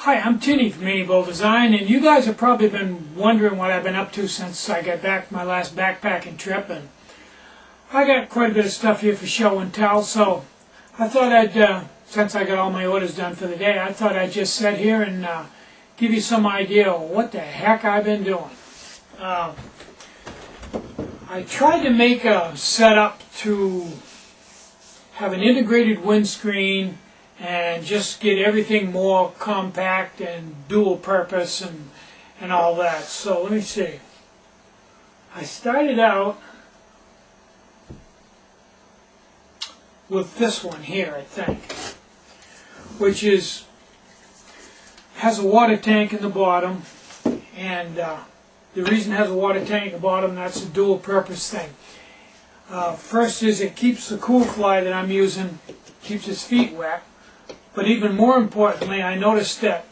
Hi, I'm Tinny from Mini Bowl Design, and you guys have probably been wondering what I've been up to since I got back from my last backpacking trip, and I got quite a bit of stuff here for show and tell, so I thought since I got all my orders done for the day, I thought I'd just sit here and give you some idea of what the heck I've been doing. I tried to make a setup to have an integrated windscreen and just get everything more compact and dual purpose and all that. So let me see. I started out with this one here, I think, which has a water tank in the bottom, and the reason it has a water tank in the bottom, that's a dual purpose thing. First is it keeps the cool fly that I'm using, keeps his feet wet. But even more importantly, I noticed that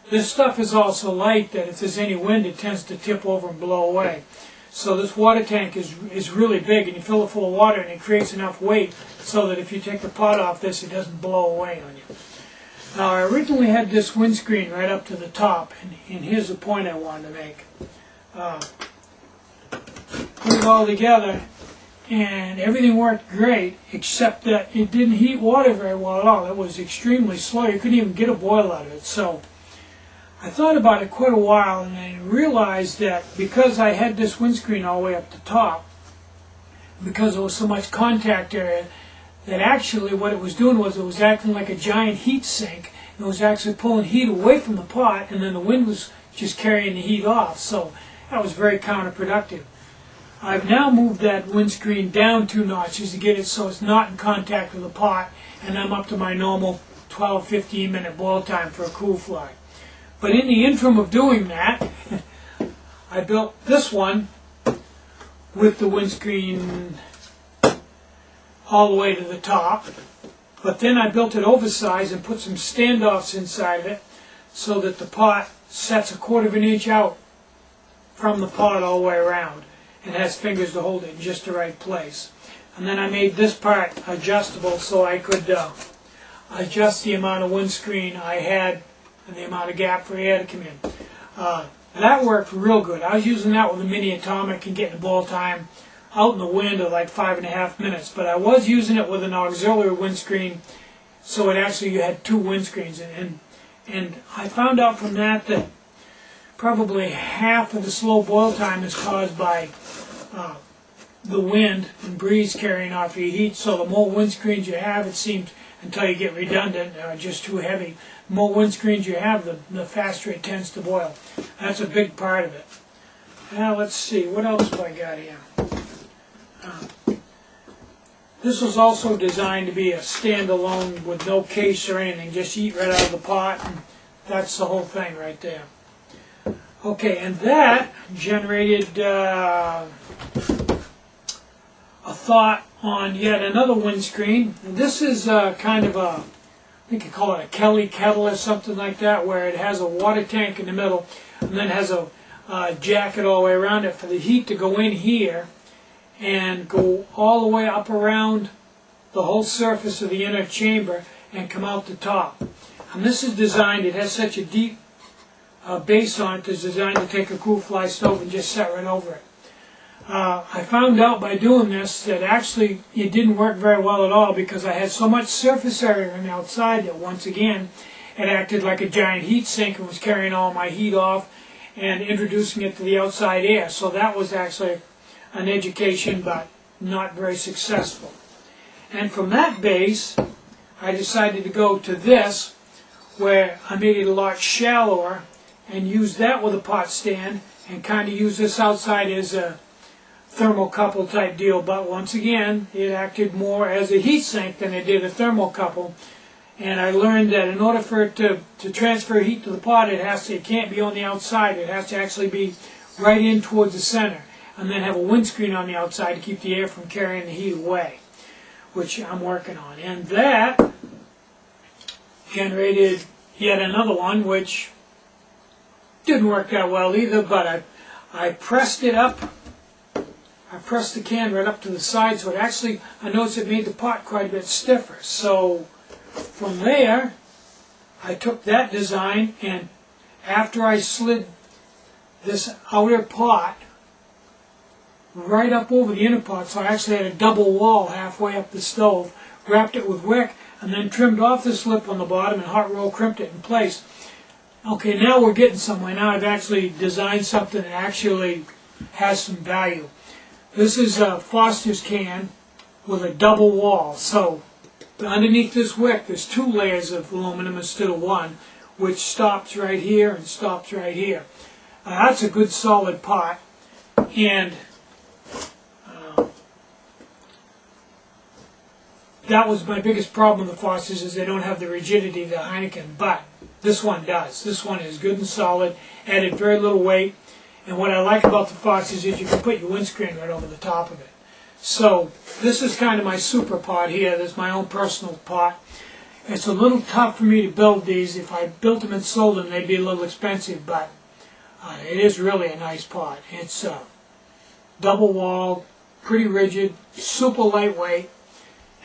this stuff is also light, that if there's any wind it tends to tip over and blow away. So this water tank is really big, and you fill it full of water and it creates enough weight so that if you take the pot off this, it doesn't blow away on you. Now I originally had this windscreen right up to the top, and here's the point I wanted to make. Put it all together, and everything worked great, except that it didn't heat water very well at all. It was extremely slow. You couldn't even get a boil out of it. So I thought about it quite a while, and I realized that because I had this windscreen all the way up the top, because there was so much contact area, that actually what it was doing was it was acting like a giant heat sink. It was actually pulling heat away from the pot, and then the wind was just carrying the heat off. So that was very counterproductive. I've now moved that windscreen down 2 notches to get it so it's not in contact with the pot, and I'm up to my normal 12-15 minute boil time for a cool fly. But in the interim of doing that, I built this one with the windscreen all the way to the top, but then I built it oversized and put some standoffs inside of it so that the pot sets 1/4 inch out from the pot all the way around. It has fingers to hold it in just the right place. And then I made this part adjustable so I could adjust the amount of windscreen I had and the amount of gap for air to come in. That worked real good. I was using that with a Mini Atomic and getting the boil time out in the wind of like 5.5 minutes. But I was using it with an auxiliary windscreen, so it actually you had 2 windscreens. And I found out from that probably half of the slow boil time is caused by the wind and breeze carrying off your heat. So the more windscreens you have, it seems, until you get redundant or just too heavy, the more windscreens you have, the faster it tends to boil. That's a big part of it. Now let's see, what else have I got here? This was also designed to be a standalone with no case or anything, just eat right out of the pot, and that's the whole thing right there. Okay, and that generated a thought on yet another windscreen. And this is kind of a, I think you call it a Kelly kettle or something like that, where it has a water tank in the middle and then has a jacket all the way around it for the heat to go in here and go all the way up around the whole surface of the inner chamber and come out the top. And this is designed, it has such a deep base on it, is designed to take a cool fly stove and just set right over it. I found out by doing this that actually it didn't work very well at all, because I had so much surface area on the outside that once again it acted like a giant heat sink and was carrying all my heat off and introducing it to the outside air. So that was actually an education, but not very successful. And from that base I decided to go to this, where I made it a lot shallower and use that with a pot stand and kind of use this outside as a thermocouple type deal. But once again, it acted more as a heat sink than it did a thermocouple. And I learned that in order for it to transfer heat to the pot, it can't be on the outside. It has to actually be right in towards the center, and then have a windscreen on the outside to keep the air from carrying the heat away, which I'm working on. And that generated yet another one, which didn't work that well either, but I pressed it up. I pressed the can right up to the side, so it actually, I noticed it made the pot quite a bit stiffer. So from there, I took that design, and after I slid this outer pot right up over the inner pot, so I actually had a double wall halfway up the stove, wrapped it with wick, and then trimmed off the slip on the bottom and hot roll crimped it in place. Okay, now we're getting somewhere. Now I've actually designed something that actually has some value. This is a Foster's can with a double wall. So underneath this wick there's 2 layers of aluminum instead of 1, which stops right here and stops right here. That's a good solid pot, and that was my biggest problem with the Fosters, is they don't have the rigidity of the Heineken, but this one does. This one is good and solid, added very little weight, and what I like about the Fosters is you can put your windscreen right over the top of it. So this is kind of my super pot here. This is my own personal pot. It's a little tough for me to build these. If I built them and sold them, they'd be a little expensive, but it is really a nice pot. It's double walled, pretty rigid, super lightweight,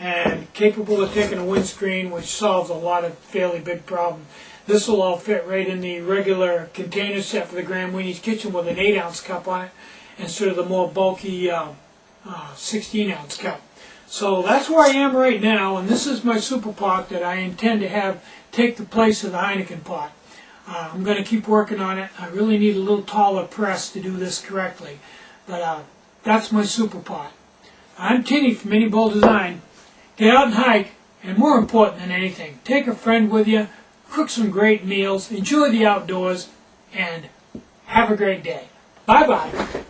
and capable of taking a windscreen, which solves a lot of fairly big problems. This will all fit right in the regular container set for the Grand Weenie's Kitchen with an 8-ounce cup on it instead of the more bulky 16-ounce cup. So that's where I am right now, and this is my super pot that I intend to have take the place of the Heineken pot. I'm going to keep working on it. I really need a little taller press to do this correctly, but that's my super pot. I'm Tinny from Mini Bowl Design. Get out and hike, and more important than anything, take a friend with you, cook some great meals, enjoy the outdoors, and have a great day. Bye-bye.